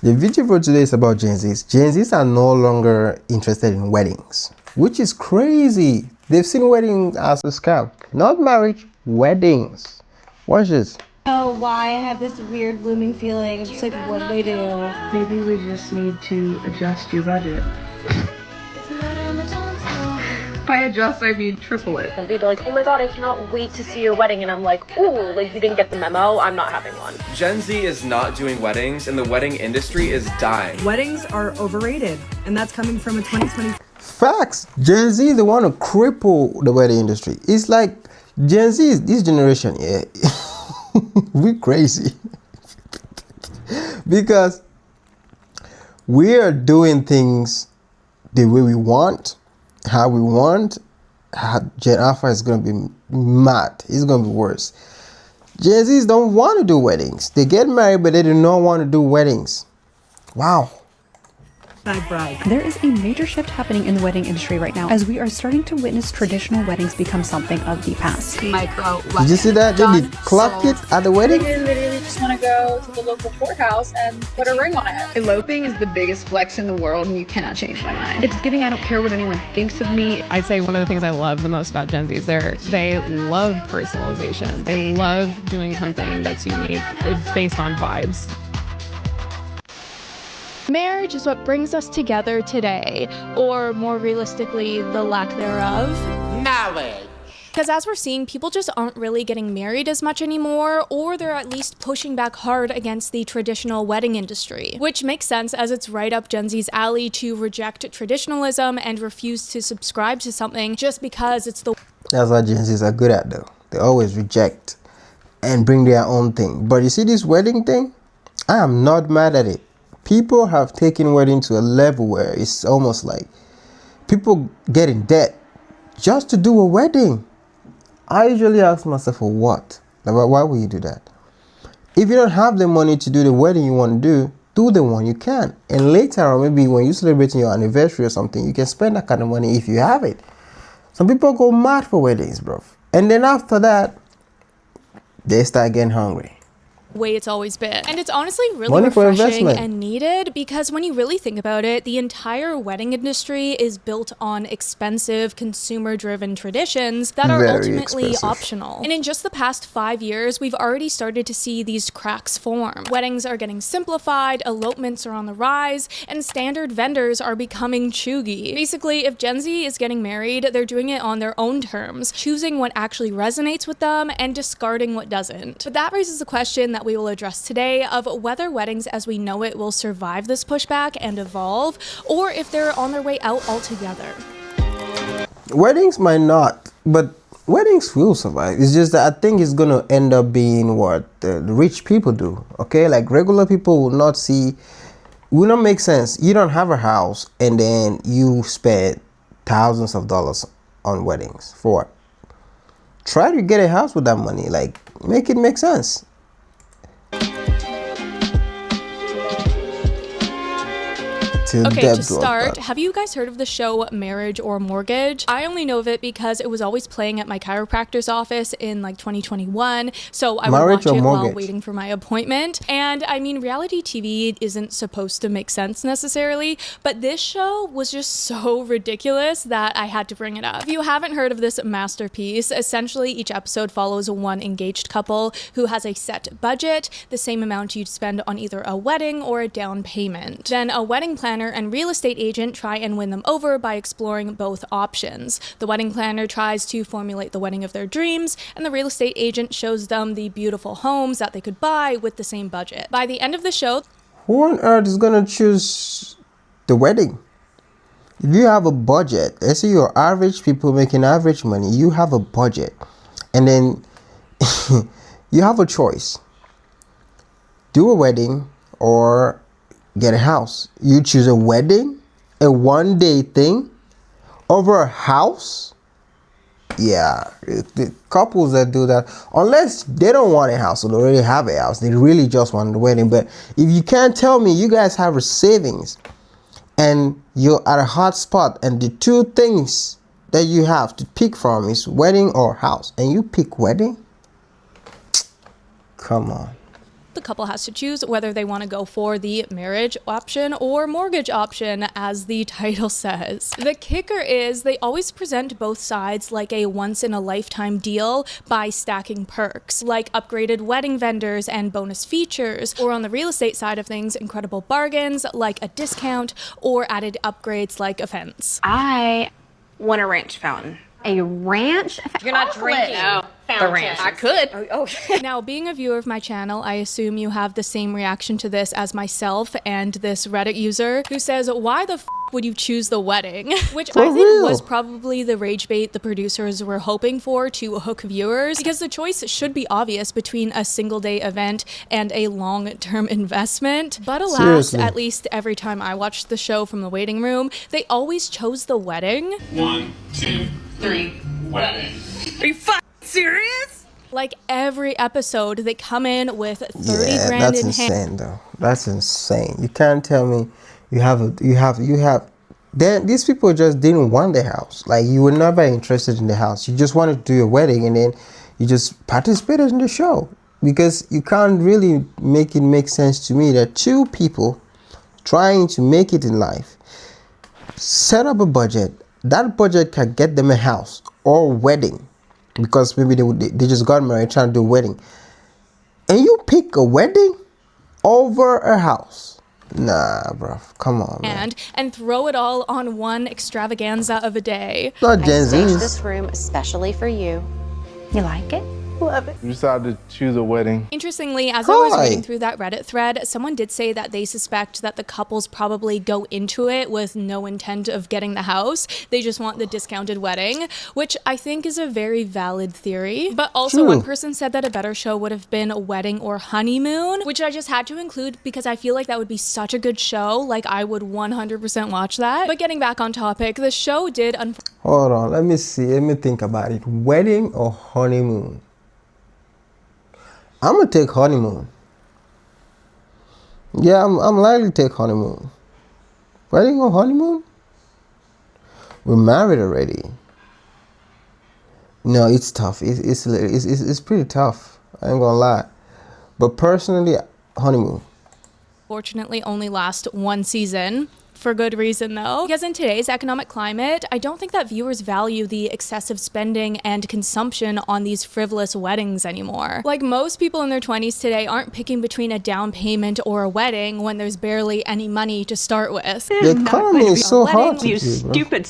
The video for today is about Gen Zs. Gen Zs are no longer interested in weddings, which is crazy. They've seen weddings as a scam. Not marriage, weddings. Watch this. Oh, why I have this weird looming feeling. It's like, what do they do? Maybe we just need to adjust your budget. By adjust, I mean triple it. And they'd be like, oh my god, I cannot wait to see your wedding. And I'm like, ooh, like you didn't get the memo. I'm not having one. Gen Z is not doing weddings, and the wedding industry is dying. Weddings are overrated, and that's coming from a 2020. Facts. Gen Z, they want to cripple the wedding industry. It's like Gen Z, this generation, yeah, we crazy. Because we are doing things the way we want, how we want. Gen Alpha is going to be mad. It's going to be worse. Gen Zs don't want to do weddings. They get married, but they do not want to do weddings. Wow. There is a major shift happening in the wedding industry right now, as we are starting to witness traditional weddings become something of the past. Micro. Did you see that? They did clock it at the wedding. They literally just want to go to the local courthouse and put a ring on it. Eloping is the biggest flex in the world, and you cannot change my mind. It's giving I don't care what anyone thinks of me. I'd say one of the things I love the most about Gen Z is they love personalization. They love doing something that's unique. It's based on vibes. Marriage is what brings us together today, or more realistically, the lack thereof. Knowledge. Because as we're seeing, people just aren't really getting married as much anymore, or they're at least pushing back hard against the traditional wedding industry. Which makes sense, as it's right up Gen Z's alley to reject traditionalism and refuse to subscribe to something just because it's the... That's what Gen Zs are good at, though. They always reject and bring their own thing. But you see this wedding thing? I am not mad at it. People have taken wedding to a level where it's almost like people get in debt just to do a wedding. I usually ask myself, for what? Like, why would you do that? If you don't have the money to do the wedding you want to do the one you can. And later, or maybe when you're celebrating your anniversary or something, you can spend that kind of money if you have it. Some people go mad for weddings, bro. And then after that, they start getting hungry. Way it's always been. And it's honestly really refreshing and needed, because when you really think about it, the entire wedding industry is built on expensive, consumer-driven traditions that are ultimately optional. And in just the past 5 years, we've already started to see these cracks form. Weddings are getting simplified, elopements are on the rise, and standard vendors are becoming chuggy. Basically, if Gen Z is getting married, they're doing it on their own terms, choosing what actually resonates with them and discarding what doesn't. But that raises the question that we will address today of whether weddings as we know it will survive this pushback and evolve, or if they're on their way out altogether. Weddings might not, but weddings will survive. It's just that I think it's gonna end up being what the rich people do. Okay, like regular people will not make sense. You don't have a house and then you spend thousands of dollars on weddings for what? Try to get a house with that money. Like, make it make sense. Okay, to start, have you guys heard of the show Marriage or Mortgage? I only know of it because it was always playing at my chiropractor's office in like 2021, so I would watch it while waiting for my appointment. And I mean, reality TV isn't supposed to make sense necessarily, but this show was just so ridiculous that I had to bring it up. If you haven't heard of this masterpiece, essentially each episode follows one engaged couple who has a set budget, the same amount you'd spend on either a wedding or a down payment. Then a wedding planner and real estate agent try and win them over by exploring both options. The wedding planner tries to formulate the wedding of their dreams, and the real estate agent shows them the beautiful homes that they could buy with the same budget. By the end of the show, who on earth is gonna choose the wedding? If you have a budget, let's say you're average people making average money, you have a budget, and then you have a choice: do a wedding or get a house. You choose a wedding, a one-day thing, over a house? Yeah, the couples that do that, unless they don't want a house or they already have a house, they really just want the wedding. But if you can't tell me you guys have a savings and you're at a hot spot and the two things that you have to pick from is wedding or house, and you pick wedding, come on. The couple has to choose whether they want to go for the marriage option or mortgage option, as the title says. The kicker is they always present both sides like a once-in-a-lifetime deal by stacking perks, like upgraded wedding vendors and bonus features, or on the real estate side of things, incredible bargains like a discount or added upgrades like a fence. I want a ranch fountain. A ranch? You're not drinking. No. The ranch. I could. Now, being a viewer of my channel, I assume you have the same reaction to this as myself and this Reddit user who says, why the would you choose the wedding? Which I think was probably the rage bait the producers were hoping for to hook viewers, because the choice should be obvious between a single day event and a long-term investment. But alas, Seriously. At least every time I watched the show from the waiting room, they always chose the wedding. 1, 2, 3, wedding. Are you serious? Like every episode, they come in with 30 Yeah, grand that's in insane hand. though. That's insane. You can't tell me you have. Then these people just didn't want the house. Like, you were never interested in the house. You just wanted to do your wedding, and then you just participated in the show, because you can't really make it make sense to me that two people trying to make it in life set up a budget. That budget can get them a house or wedding, because maybe they just got married trying to do a wedding, and you pick a wedding over a house. Nah, bro, come on, man. And throw it all on one extravaganza of a day. Not Gen Z's. This room especially for you. You like it? Love it. We decided to choose a wedding. Interestingly, as I was reading through that Reddit thread, someone did say that they suspect that the couples probably go into it with no intent of getting the house. They just want the discounted wedding, which I think is a very valid theory. But also, one person said that a better show would have been Wedding or Honeymoon, which I just had to include because I feel like that would be such a good show. Like, I would 100% watch that. But getting back on topic, the show did Hold on, let me see. Let me think about it. Wedding or honeymoon? I'm gonna take honeymoon. Yeah, I'm likely to take honeymoon. Wedding or honeymoon? We're married already. No, it's tough. It's pretty tough. I ain't gonna lie. But personally, honeymoon. Fortunately only last one season. For good reason, though, because in today's economic climate, I don't think that viewers value the excessive spending and consumption on these frivolous weddings anymore. Like, most people in their 20s today aren't picking between a down payment or a wedding when there's barely any money to start with. The economy is so hard to You do, bro. stupid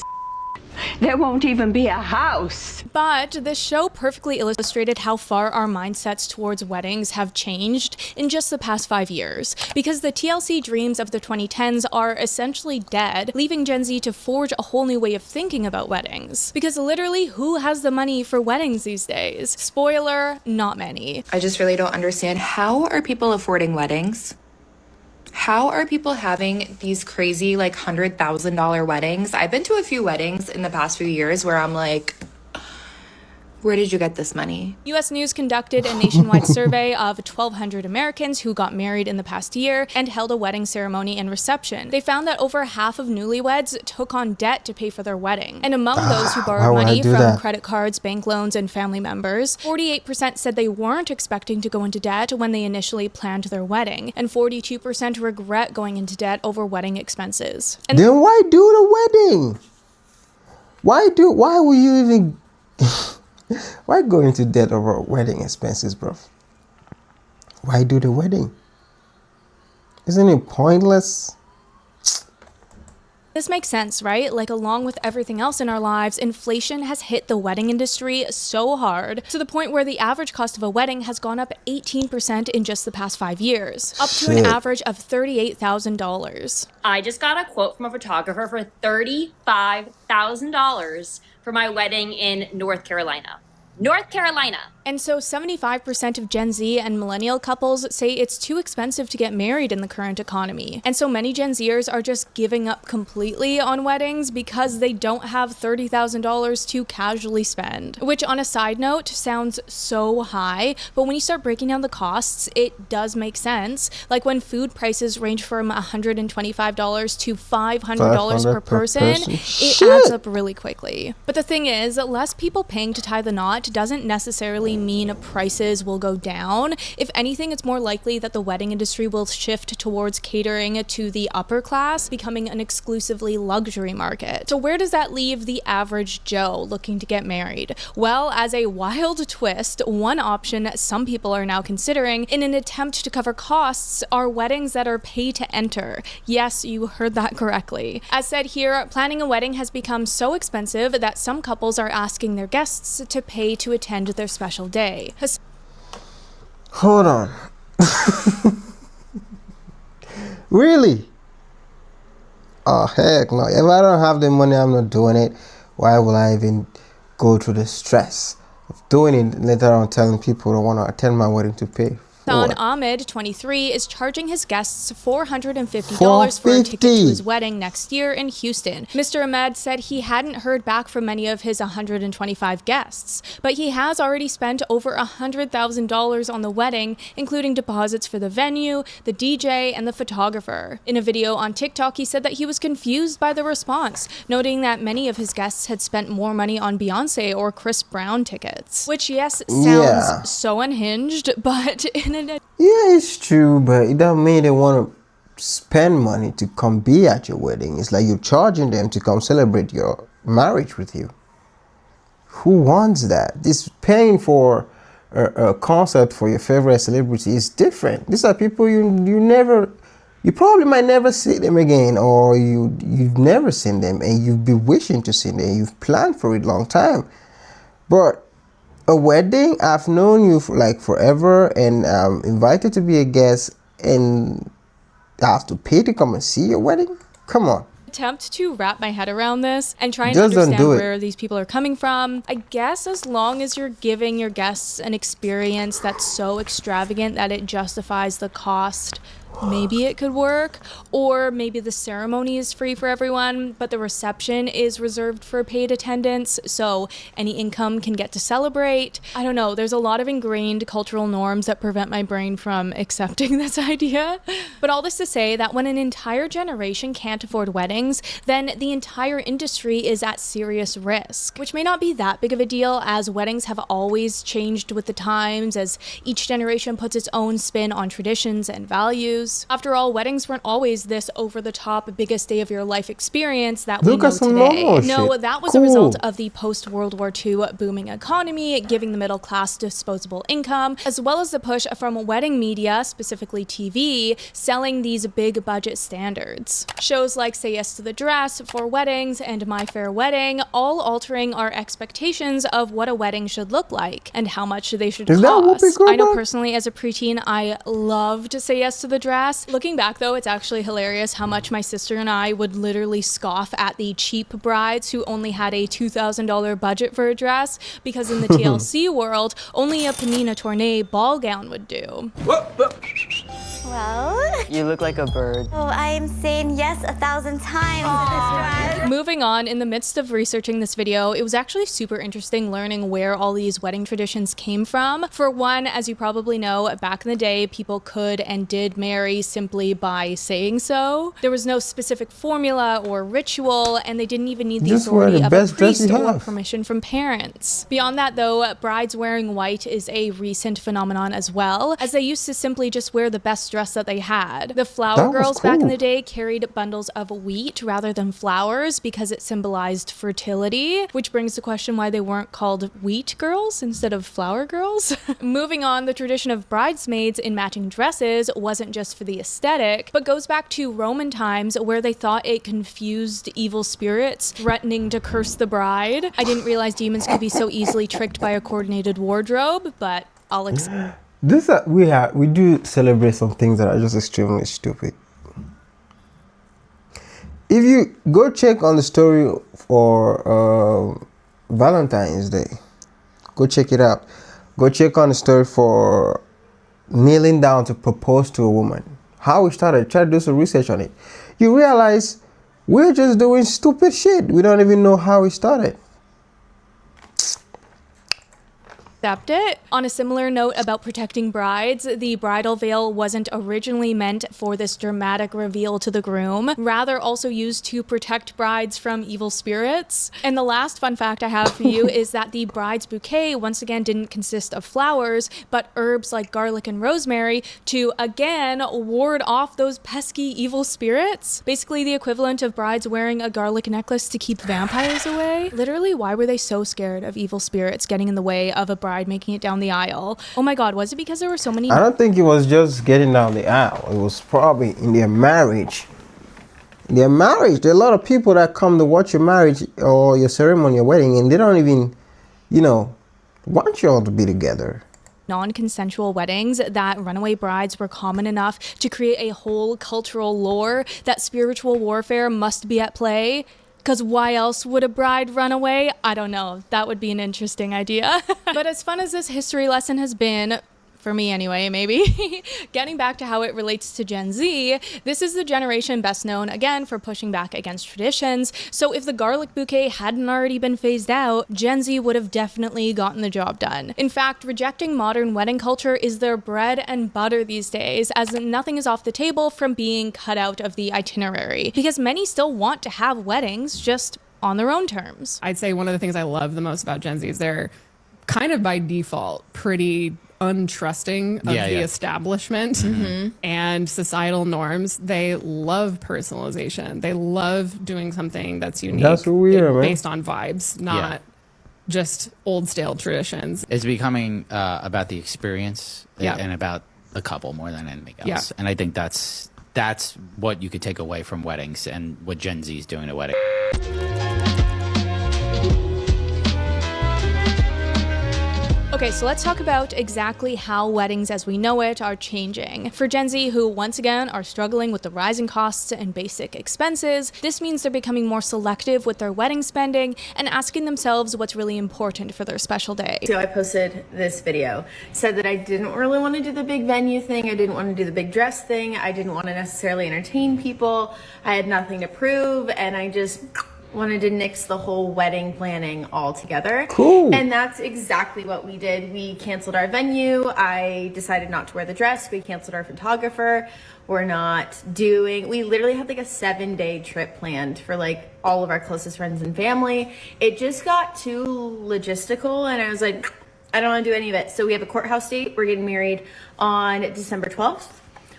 There won't even be a house. But this show perfectly illustrated how far our mindsets towards weddings have changed in just the past 5 years. Because the TLC dreams of the 2010s are essentially dead, leaving Gen Z to forge a whole new way of thinking about weddings. Because literally, who has the money for weddings these days? Spoiler, not many. I just really don't understand. How are people affording weddings? How are people having these crazy, like, $100,000 weddings? I've been to a few weddings in the past few years where I'm like, where did you get this money? U.S. News conducted a nationwide survey of 1,200 Americans who got married in the past year and held a wedding ceremony and reception. They found that over half of newlyweds took on debt to pay for their wedding. And among those who borrowed money from credit cards, bank loans, and family members, 48% said they weren't expecting to go into debt when they initially planned their wedding, and 42% regret going into debt over wedding expenses. And then why do the wedding? Why will you even... Why go into debt over wedding expenses, bro? Why do the wedding? Isn't it pointless? This makes sense, right? Like, along with everything else in our lives, inflation has hit the wedding industry so hard, to the point where the average cost of a wedding has gone up 18% in just the past 5 years, up to an average of $38,000. I just got a quote from a photographer for $35,000 for my wedding in North Carolina. North Carolina. And so 75% of Gen Z and millennial couples say it's too expensive to get married in the current economy. And so many Gen Zers are just giving up completely on weddings because they don't have $30,000 to casually spend. Which, on a side note, sounds so high, but when you start breaking down the costs, it does make sense. Like, when food prices range from $125 to $500 per person, it adds up really quickly. But the thing is, less people paying to tie the knot doesn't necessarily necessarily mean prices will go down. If anything, it's more likely that the wedding industry will shift towards catering to the upper class, becoming an exclusively luxury market. So where does that leave the average Joe looking to get married? Well, as a wild twist, one option some people are now considering in an attempt to cover costs are weddings that are pay to enter. Yes, you heard that correctly. As said here, planning a wedding has become so expensive that some couples are asking their guests to pay to attend their special day. Hold on. Really? Oh, heck no. If I don't have the money, I'm not doing it. Why will I even go through the stress of doing it, later on telling people who want to attend my wedding to pay? Son Ahmed, 23, is charging his guests $450 for a ticket to his wedding next year in Houston. Mr. Ahmed said he hadn't heard back from many of his 125 guests, but he has already spent over $100,000 on the wedding, including deposits for the venue, the DJ, and the photographer. In a video on TikTok, he said that he was confused by the response, noting that many of his guests had spent more money on Beyonce or Chris Brown tickets. Which, yes, sounds so unhinged, but yeah, it's true, but it doesn't mean they want to spend money to come be at your wedding. It's like you're charging them to come celebrate your marriage with you. Who wants that? This paying for a concert for your favorite celebrity is different. These are people you probably might never see them again, or you've never seen them and you've been wishing to see them. You've planned for it a long time. But a wedding, I've known you for like forever, and invited to be a guest, and I have to pay to come and see your wedding? Come on. Attempt to wrap my head around this and try and understand where these people are coming from. I guess as long as you're giving your guests an experience that's so extravagant that it justifies the cost, maybe it could work. Or maybe the ceremony is free for everyone, but the reception is reserved for paid attendance, so any income can get to celebrate. I don't know, there's a lot of ingrained cultural norms that prevent my brain from accepting this idea. But all this to say that when an entire generation can't afford weddings, then the entire industry is at serious risk, which may not be that big of a deal, as weddings have always changed with the times, as each generation puts its own spin on traditions and values. After all, weddings weren't always this over-the-top biggest day of your life experience that we know today. No, that was a result of the post-World War II booming economy, giving the middle class disposable income, as well as the push from wedding media, specifically TV, selling these big budget standards. Shows like Say Yes to the Dress, For Weddings, and My Fair Wedding, all altering our expectations of what a wedding should look like and how much they should cost. I know personally as a preteen, I loved Say Yes to the Dress. Looking back though, it's actually hilarious how much my sister and I would literally scoff at the cheap brides who only had a $2,000 budget for a dress, because in the TLC world, only a Panina Tournée ball gown would do. Well, you look like a bird. Oh, I'm saying yes 1,000 times to this dress. Moving on, in the midst of researching this video, it was actually super interesting learning where all these wedding traditions came from. For one, as you probably know, back in the day, people could and did marry simply by saying so. There was no specific formula or ritual, and they didn't even need the authority of a priest or permission from parents. Beyond that though, brides wearing white is a recent phenomenon as well, as they used to simply just wear the best dress that they had. The flower girls back in the day carried bundles of wheat rather than flowers because it symbolized fertility, which brings the question why they weren't called wheat girls instead of flower girls. Moving on, the tradition of bridesmaids in matching dresses wasn't just for the aesthetic, but goes back to Roman times where they thought it confused evil spirits, threatening to curse the bride. I didn't realize demons could be so easily tricked by a coordinated wardrobe, but I'll explain. We do celebrate some things that are just extremely stupid. If you go check on the story for Valentine's Day, go check it out. Go check on the story for kneeling down to propose to a woman. How it started. Try to do some research on it. You realize we're just doing stupid shit. We don't even know how it started. accept it. On a similar note about protecting brides, the bridal veil wasn't originally meant for this dramatic reveal to the groom, rather also used to protect brides from evil spirits. And the last fun fact I have for you is that the bride's bouquet once again didn't consist of flowers, but herbs like garlic and rosemary to again ward off those pesky evil spirits. Basically the equivalent of brides wearing a garlic necklace to keep vampires away. Literally, why were they so scared of evil spirits getting in the way of a bride making it down the aisle? Oh my god, was it because there were so many? I don't think it was just getting down the aisle. It was probably in their marriage. There are a lot of people that come to watch your marriage or your ceremony, your wedding, and they don't even, want you all to be together. Non-consensual weddings, that runaway brides were common enough to create a whole cultural lore that spiritual warfare must be at play. Because why else would a bride run away? I don't know. That would be an interesting idea. But as fun as this history lesson has been, for me anyway, maybe, getting back to how it relates to Gen Z, this is the generation best known, again, for pushing back against traditions. So if the garlic bouquet hadn't already been phased out, Gen Z would have definitely gotten the job done. In fact, rejecting modern wedding culture is their bread and butter these days, as nothing is off the table from being cut out of the itinerary. Because many still want to have weddings, just on their own terms. I'd say one of the things I love the most about Gen Z is they're kind of by default pretty untrusting of the establishment and societal norms. They love personalization. They love doing something that's unique. That's who we are, based on vibes, not just old stale traditions. It's becoming about the experience and about the couple more than anything else. And I think that's what you could take away from weddings and what Gen Z is doing at weddings. Okay, so let's talk about exactly how weddings as we know it are changing. For Gen Z, who once again are struggling with the rising costs and basic expenses, this means they're becoming more selective with their wedding spending and asking themselves what's really important for their special day. So I posted this video, said that I didn't really want to do the big venue thing, I didn't want to do the big dress thing, I didn't want to necessarily entertain people, I had nothing to prove, and I just wanted to nix the whole wedding planning altogether. Cool. And that's exactly what we did. We canceled our venue. I decided not to wear the dress. We canceled our photographer. We literally had like a 7-day trip planned for like all of our closest friends and family. It just got too logistical and I was like, I don't want to do any of it. So we have a courthouse date. We're getting married on December 12th.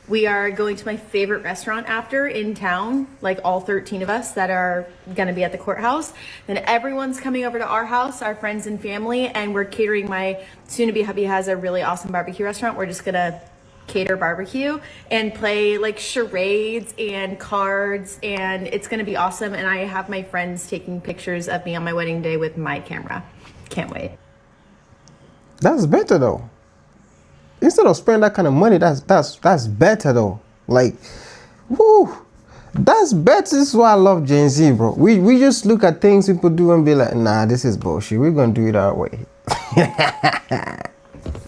We are going to my favorite restaurant after in town, like all 13 of us that are going to be at the courthouse. Then everyone's coming over to our house, our friends and family, and we're catering. My soon-to-be hubby has a really awesome barbecue restaurant. We're just going to cater barbecue and play like charades and cards, and it's going to be awesome. And I have my friends taking pictures of me on my wedding day with my camera. Can't wait. That's better though. Instead of spending that kind of money, that's better though. Like, whoo, that's better. This is why I love Gen Z, bro. We just look at things people do and be like, nah, this is bullshit. We're gonna do it our way.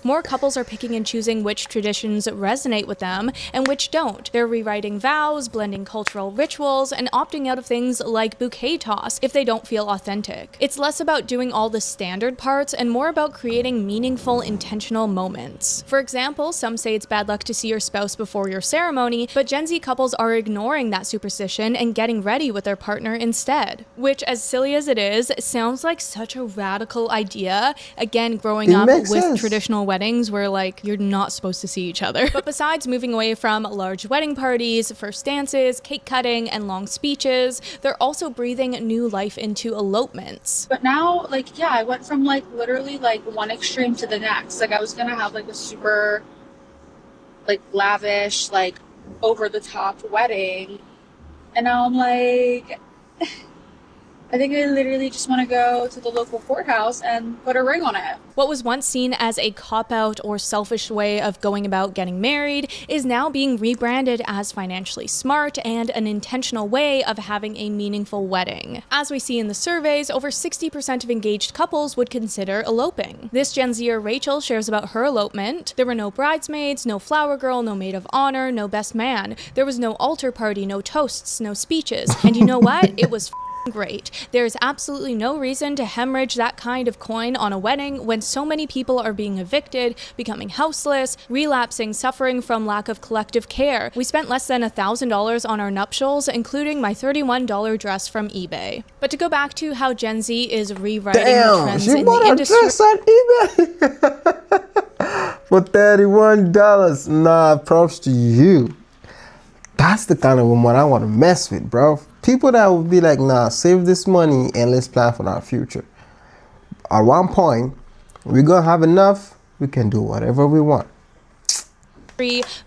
More couples are picking and choosing which traditions resonate with them and which don't. They're rewriting vows, blending cultural rituals, and opting out of things like bouquet toss if they don't feel authentic. It's less about doing all the standard parts and more about creating meaningful, intentional moments. For example, some say it's bad luck to see your spouse before your ceremony, but Gen Z couples are ignoring that superstition and getting ready with their partner instead. Which, as silly as it is, sounds like such a radical idea. Again, growing up with traditional weddings where like you're not supposed to see each other. But besides moving away from large wedding parties, first dances, cake cutting, and long speeches, they're also breathing new life into elopements. But now, like, yeah, I went from like literally like one extreme to the next. Like I was gonna have like a super like lavish, like over the top wedding, and now I'm like I think I literally just want to go to the local courthouse and put a ring on it. What was once seen as a cop-out or selfish way of going about getting married is now being rebranded as financially smart and an intentional way of having a meaningful wedding. As we see in the surveys, over 60% of engaged couples would consider eloping. This Gen Zer Rachel shares about her elopement. There were no bridesmaids, no flower girl, no maid of honor, no best man. There was no altar party, no toasts, no speeches. And you know what? It was Great. There's absolutely no reason to hemorrhage that kind of coin on a wedding when so many people are being evicted, becoming houseless, relapsing, suffering from lack of collective care. We spent less than $1,000 on our nuptials, including my $31 dress from eBay. But to go back to how Gen Z is rewriting the trends in the industry. Dress on eBay for $31. Nah, props to you. That's the kind of woman I want to mess with, bro. People that would be like, nah, save this money and let's plan for our future. At one point, we're going to have enough, we can do whatever we want.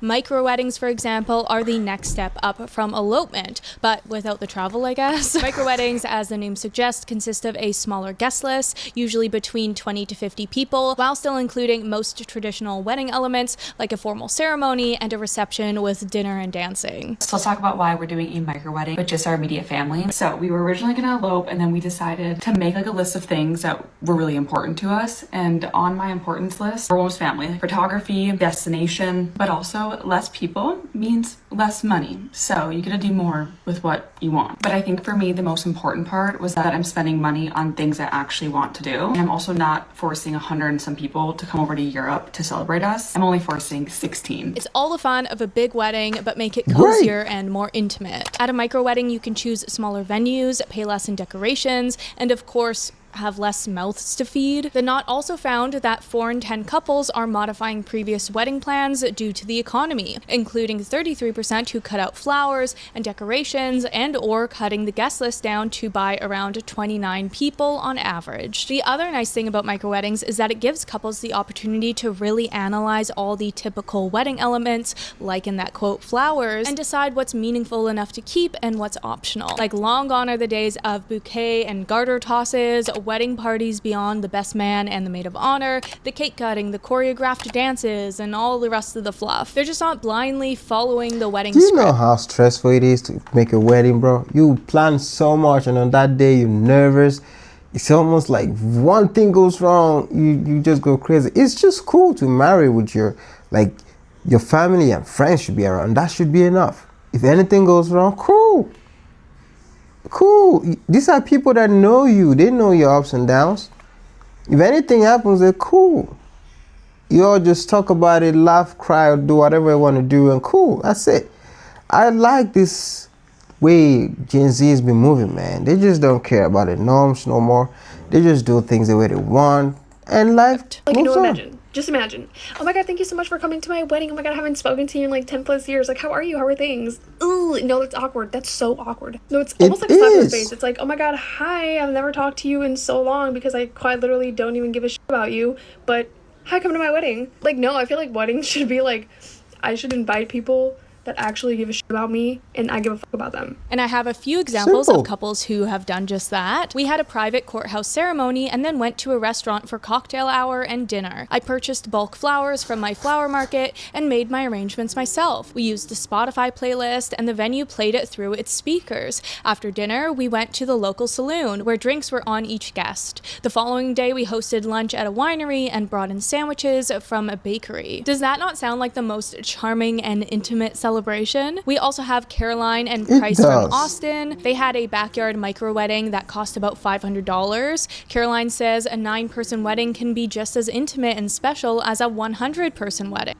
Micro weddings, for example, are the next step up from elopement, but without the travel, I guess. Micro weddings, as the name suggests, consist of a smaller guest list, usually between 20 to 50 people, while still including most traditional wedding elements like a formal ceremony and a reception with dinner and dancing. So let's talk about why we're doing a micro wedding with just our immediate family. So we were originally going to elope, and then we decided to make like a list of things that were really important to us. And on my importance list, we're almost family, photography, destination, but also less people means less money. So you gotta do more with what you want. But I think for me, the most important part was that I'm spending money on things I actually want to do. And I'm also not forcing 100 and some people to come over to Europe to celebrate us. I'm only forcing 16. It's all the fun of a big wedding, but make it cozier and more intimate. At a micro wedding, you can choose smaller venues, pay less in decorations, and of course, have less mouths to feed. The Knot also found that 4 in 10 couples are modifying previous wedding plans due to the economy, including 33% who cut out flowers and decorations and or cutting the guest list down to by around 29 people on average. The other nice thing about micro weddings is that it gives couples the opportunity to really analyze all the typical wedding elements, like in that quote, flowers, and decide what's meaningful enough to keep and what's optional. Like long gone are the days of bouquet and garter tosses, wedding parties beyond the best man and the maid of honor, the cake cutting, the choreographed dances, and all the rest of the fluff. They're just not blindly following the wedding script. Do you know how stressful it is to make a wedding, bro? You plan so much, and on that day you're nervous. It's almost like one thing goes wrong, you just go crazy. It's just cool to marry with your family and friends should be around. That should be enough. If anything goes wrong, cool. These are people that know you. They know your ups and downs. If anything happens, they're cool. You all just talk about it, laugh, cry, or do whatever you want to do, and cool. That's it. I like this way Gen Z has been moving, man. They just don't care about the norms no more. They just do things the way they want, and life moves on. Just imagine. Oh my god, thank you so much for coming to my wedding. Oh my god, I haven't spoken to you in like 10 plus years. Like, how are you? How are things? Ooh, no, that's awkward. That's so awkward. No, it's almost like a slap in the face. It's like, oh my god, hi, I've never talked to you in so long because I quite literally don't even give a shit about you. But hi, come to my wedding. Like, no, I feel like weddings should be like, I should invite people that actually give a shit about me and I give a fuck about them. And I have a few examples of couples who have done just that. We had a private courthouse ceremony and then went to a restaurant for cocktail hour and dinner. I purchased bulk flowers from my flower market and made my arrangements myself. We used a Spotify playlist and the venue played it through its speakers. After dinner, we went to the local saloon where drinks were on each guest. The following day, we hosted lunch at a winery and brought in sandwiches from a bakery. Does that not sound like the most charming and intimate celebration? We also have Caroline and Price from Austin. They had a backyard micro wedding that cost about $500. Caroline says a 9-person wedding can be just as intimate and special as a 100-person wedding.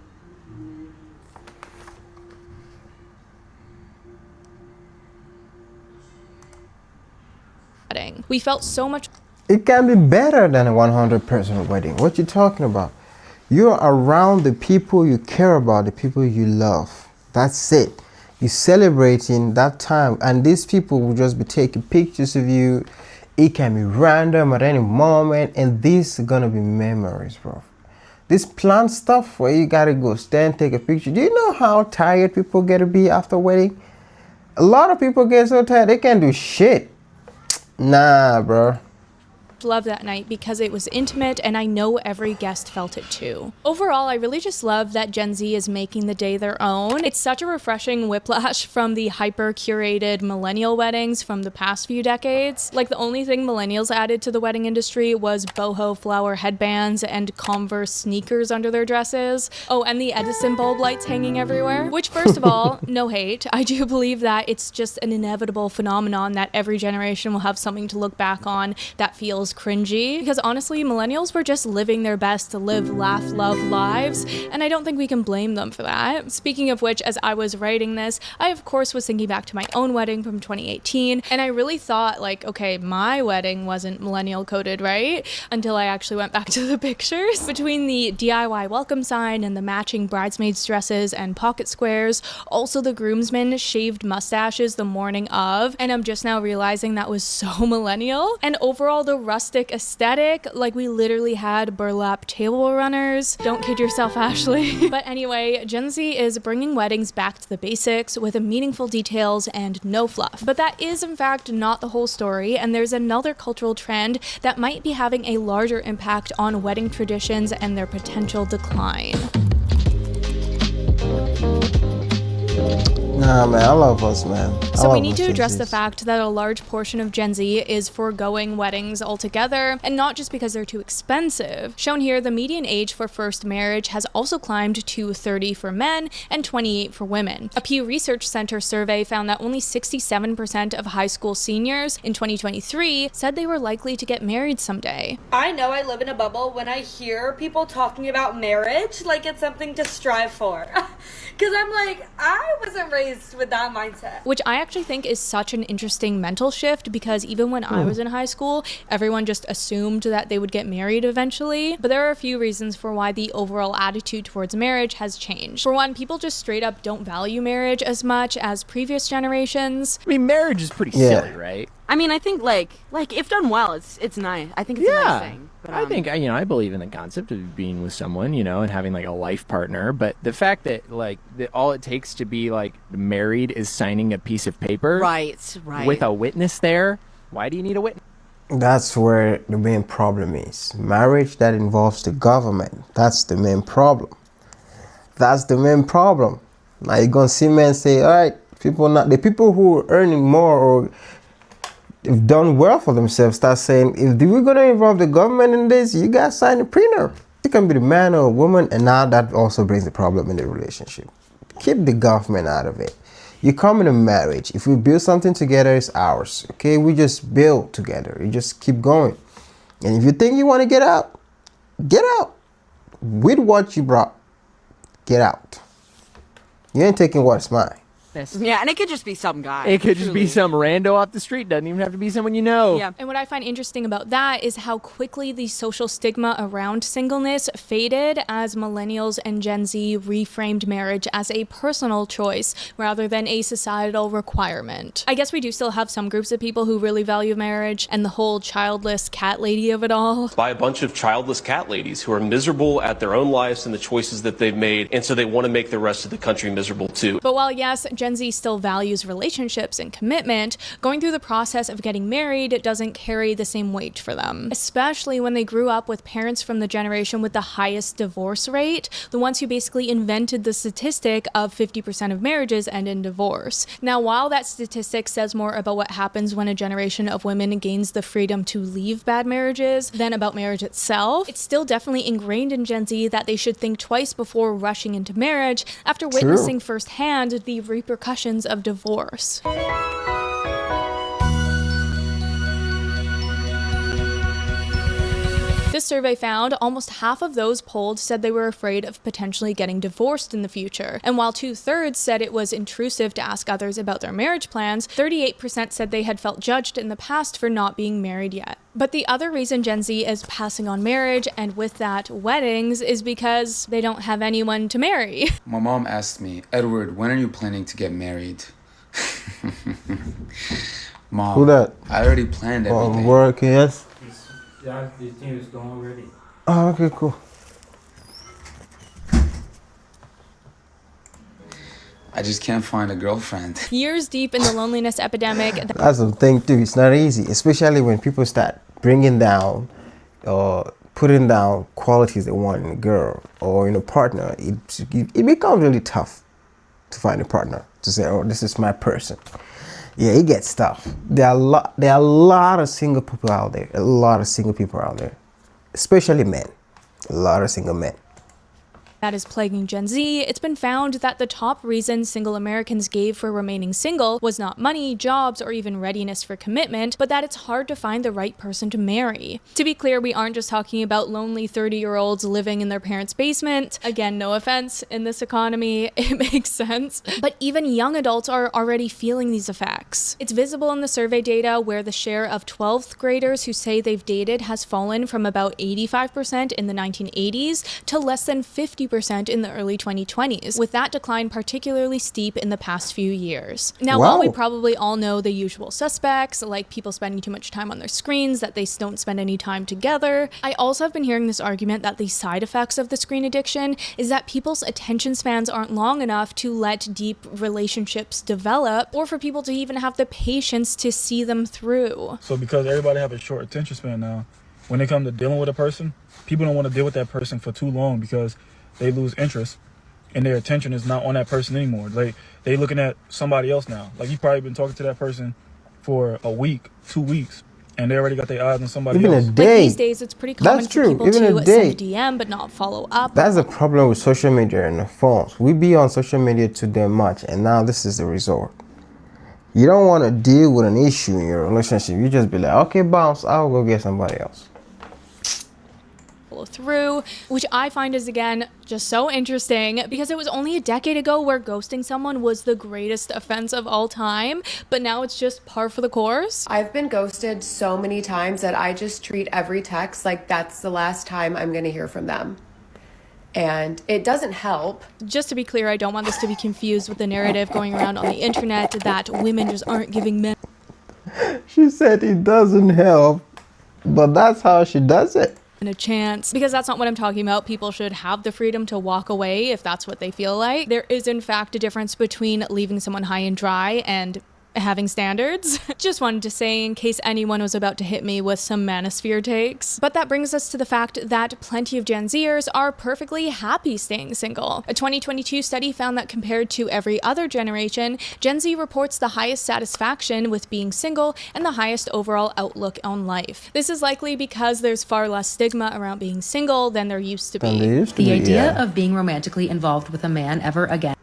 We felt so much. It can be better than a 100-person wedding. What you talking about? You're around the people you care about, the people you love. That's it. You're celebrating that time, and these people will just be taking pictures of you. It can be random at any moment, and these are gonna be memories, bro. This planned stuff where you gotta go stand, take a picture. Do you know how tired people get to be after a wedding? A lot of people get so tired they can't do shit. Nah, bro. love that night because it was intimate and I know every guest felt it too. Overall, I really just love that Gen Z is making the day their own. It's such a refreshing whiplash from the hyper-curated millennial weddings from the past few decades. Like, the only thing millennials added to the wedding industry was boho flower headbands and Converse sneakers under their dresses. Oh, and the Edison bulb lights hanging everywhere. Which, first of all, no hate. I do believe that it's just an inevitable phenomenon that every generation will have something to look back on that feels cringy. Because honestly, millennials were just living their best to live, laugh, love lives, and I don't think we can blame them for that. Speaking of which, as I was writing this, I of course was thinking back to my own wedding from 2018, and I really thought, like, okay, my wedding wasn't millennial coded, right? Until I actually went back to the pictures. Between the DIY welcome sign and the matching bridesmaids dresses and pocket squares, also the groomsmen shaved mustaches the morning of, and I'm just now realizing that was so millennial. And overall, the rustic aesthetic, like we literally had burlap table runners. Don't kid yourself, Ashley. But anyway, Gen Z is bringing weddings back to the basics with meaningful details and no fluff. But that is in fact not the whole story, and there's another cultural trend that might be having a larger impact on wedding traditions and their potential decline. Nah, man, I love us, man. So we need to address the fact that a large portion of Gen Z is foregoing weddings altogether, and not just because they're too expensive. Shown here, the median age for first marriage has also climbed to 30 for men and 28 for women. A Pew Research Center survey found that only 67% of high school seniors in 2023 said they were likely to get married someday. I know I live in a bubble when I hear people talking about marriage like it's something to strive for. Because I'm like, I wasn't raised with that mindset. Which I actually think is such an interesting mental shift, because even when I was in high school, everyone just assumed that they would get married eventually. But there are a few reasons for why the overall attitude towards marriage has changed. For one, people just straight up don't value marriage as much as previous generations. I mean, marriage is pretty silly, right? I mean, I think like if done well, it's nice. I think it's a nice thing. But, I think I believe in the concept of being with someone, and having like a life partner. But the fact that that all it takes to be like married is signing a piece of paper, right, with a witness there. Why do you need a witness? That's where the main problem is. Marriage that involves the government. That's the main problem. That's the main problem. Now you're gonna see men say, all right, the people who are earning more or have done well for themselves start saying, if we're going to involve the government in this, you guys sign a prenup. It can be the man or a woman, and now that also brings the problem in the relationship. Keep the government out of it. You come in a marriage. If we build something together, it's ours. Okay, we just build together. You just keep going. And if you think you want to get out. With what you brought, get out. You ain't taking what's mine. Yeah, and it could just be some guy. It could just be some rando off the street. Doesn't even have to be someone you know. Yeah. And what I find interesting about that is how quickly the social stigma around singleness faded as millennials and Gen Z reframed marriage as a personal choice rather than a societal requirement. I guess we do still have some groups of people who really value marriage and the whole childless cat lady of it all. By a bunch of childless cat ladies who are miserable at their own lives and the choices that they've made, and so they want to make the rest of the country miserable too. But while yes, Gen Z still values relationships and commitment, going through the process of getting married doesn't carry the same weight for them, especially when they grew up with parents from the generation with the highest divorce rate, the ones who basically invented the statistic of 50% of marriages end in divorce. Now, while that statistic says more about what happens when a generation of women gains the freedom to leave bad marriages than about marriage itself, it's still definitely ingrained in Gen Z that they should think twice before rushing into marriage after witnessing firsthand the repercussions of divorce. This survey found almost half of those polled said they were afraid of potentially getting divorced in the future. And while 2/3 said it was intrusive to ask others about their marriage plans, 38% said they had felt judged in the past for not being married yet. But the other reason Gen Z is passing on marriage, and with that weddings, is because they don't have anyone to marry. My mom asked me, Edward, when are you planning to get married? Mom, who that? I already planned everything. Work, yes? Yeah, this thing is done already. Oh, okay, cool. I just can't find a girlfriend. Years deep in the loneliness epidemic. That's the thing too, it's not easy, especially when people start bringing down or putting down qualities they want in a girl or in a partner, it becomes really tough to find a partner to say, oh, this is my person. Yeah, it gets tough. There are a lot of single people out there. A lot of single people out there, especially men. A lot of single men that is plaguing Gen Z. It's been found that the top reason single Americans gave for remaining single was not money, jobs, or even readiness for commitment, but that it's hard to find the right person to marry. To be clear, we aren't just talking about lonely 30-year-olds living in their parents' basement. Again, no offense, in this economy, it makes sense. But even young adults are already feeling these effects. It's visible in the survey data where the share of 12th graders who say they've dated has fallen from about 85% in the 1980s to less than 50% in the early 2020s, with that decline particularly steep in the past few years. Now, while we probably all know the usual suspects, like people spending too much time on their screens, that they don't spend any time together, I also have been hearing this argument that the side effects of the screen addiction is that people's attention spans aren't long enough to let deep relationships develop, or for people to even have the patience to see them through. So because everybody have a short attention span now, when they come to dealing with a person, people don't want to deal with that person for too long because they lose interest and their attention is not on that person anymore. Like, they looking at somebody else now. Like, you've probably been talking to that person for a week, 2 weeks, and they already got their eyes on somebody else. Even a day. Like these days, it's pretty common for people to send a DM but not follow up. That's the problem with social media and the phones. We be on social media too damn much, and now this is the result. You don't want to deal with an issue in your relationship. You just be like, okay, bounce, I'll go get somebody else. Through, which I find is, again, just so interesting because it was only a decade ago where ghosting someone was the greatest offense of all time, but now it's just par for the course. I've been ghosted so many times that I just treat every text like that's the last time I'm going to hear from them. And it doesn't help. Just to be clear, I don't want this to be confused with the narrative going around on the internet that women just aren't giving men. She said it doesn't help, but that's how she does it. A chance, because that's not what I'm talking about. People should have the freedom to walk away if that's what they feel like. There is in fact a difference between leaving someone high and dry and having standards. Just wanted to say in case anyone was about to hit me with some manosphere takes. But that brings us to the fact that plenty of Gen Zers are perfectly happy staying single. A 2022 study found that compared to every other generation, Gen Z reports the highest satisfaction with being single and the highest overall outlook on life. This is likely because there's far less stigma around being single than there used to be. The idea of being romantically involved with a man ever again.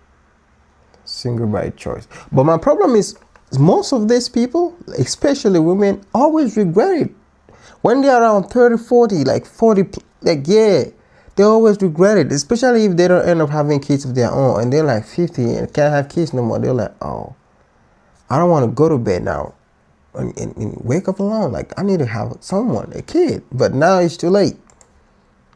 Single by choice. But my problem is most of these people, especially women, always regret it. When they're around 30, 40, like 40, like, yeah, they always regret it, especially if they don't end up having kids of their own and they're like 50 and can't have kids no more. They're like, oh, I don't want to go to bed now and wake up alone. Like, I need to have someone, a kid, but now it's too late.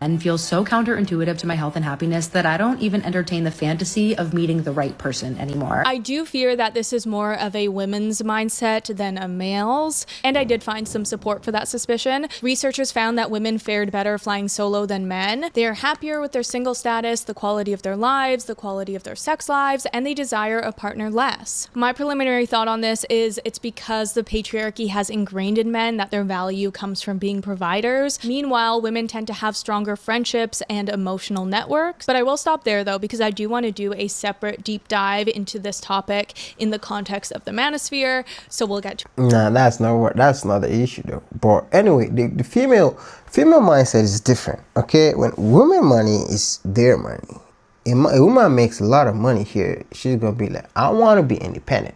And feels so counterintuitive to my health and happiness that I don't even entertain the fantasy of meeting the right person anymore. I do fear that this is more of a women's mindset than a male's, and I did find some support for that suspicion. Researchers found that women fared better flying solo than men. They are happier with their single status, the quality of their lives, the quality of their sex lives, and they desire a partner less. My preliminary thought on this is it's because the patriarchy has ingrained in men that their value comes from being providers. Meanwhile, women tend to have stronger friendships and emotional networks. But I will stop there though, because I do want to do a separate deep dive into this topic in the context of the manosphere. So we'll get to Nah, that's not the issue though. But anyway, the female mindset is different. Okay, when women money is their money. A woman makes a lot of money here, she's gonna be like, I want to be independent.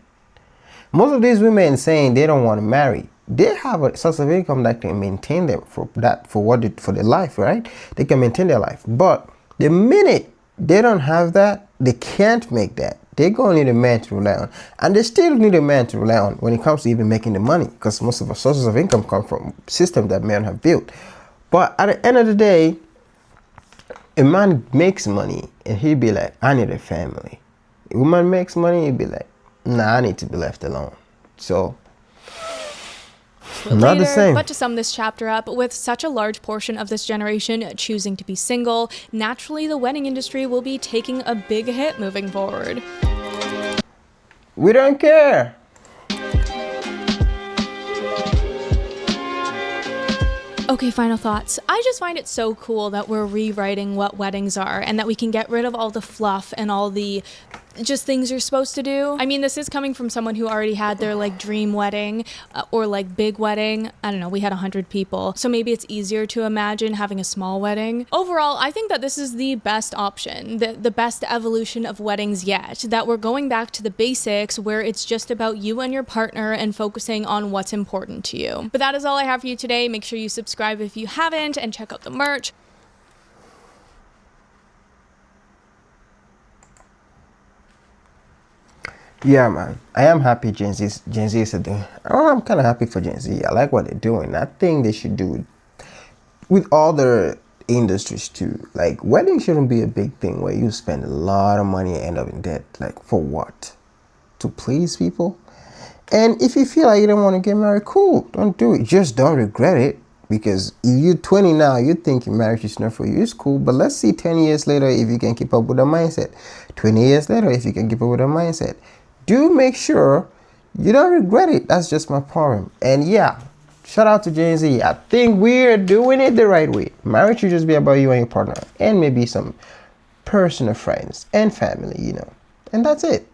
Most of these women saying they don't want to marry, they have a source of income that can maintain them for their life, right? They can maintain their life. But the minute they don't have that, they can't make that. They're gonna need a man to rely on, and they still need a man to rely on when it comes to even making the money, because most of our sources of income come from systems that men have built. But at the end of the day, a man makes money and he'd be like, I need a family. A woman makes money, he'd be like, nah, I need to be left alone. So not the same. But to sum this chapter up, with such a large portion of this generation choosing to be single, naturally the wedding industry will be taking a big hit moving forward. We don't care. Okay, final thoughts. I just find it so cool that we're rewriting what weddings are and that we can get rid of all the fluff and all the just things you're supposed to do. I mean, this is coming from someone who already had their like dream wedding or like big wedding. I don't know, we had 100 people. So maybe it's easier to imagine having a small wedding. Overall, I think that this is the best option, the best evolution of weddings yet, that we're going back to the basics where it's just about you and your partner and focusing on what's important to you. But that is all I have for you today. Make sure you subscribe if you haven't and check out the merch. Yeah, man. I am happy Gen Z is doing. Oh, I'm kind of happy for Gen Z. I like what they're doing. I think they should do it with all the industries too. Like, wedding shouldn't be a big thing where you spend a lot of money and end up in debt. Like, for what? To please people? And if you feel like you don't want to get married, cool. Don't do it. Just don't regret it. Because if you're 20 now, you think marriage is not for you. It's cool. But let's see 10 years later if you can keep up with the mindset. 20 years later if you can keep up with the mindset. Do make sure you don't regret it. That's just my problem. And yeah, shout out to Gen Z. I think we're doing it the right way. Marriage should just be about you and your partner and maybe some personal friends and family, you know. And that's it.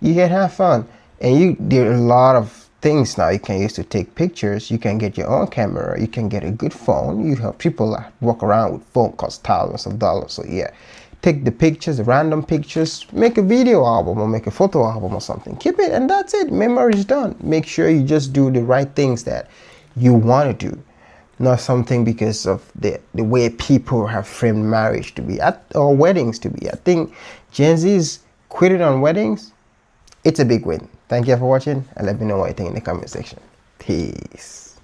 You can have fun. And there are a lot of things now you can use to take pictures. You can get your own camera. You can get a good phone. You have people that walk around with phone cost thousands of dollars. So yeah. Take the pictures, the random pictures, make a video album or make a photo album or something. Keep it and that's it. Memory is done. Make sure you just do the right things that you want to do. Not something because of the way people have framed marriage to be or weddings to be. I think Gen Z's quitting on weddings, it's a big win. Thank you for watching and let me know what you think in the comment section. Peace.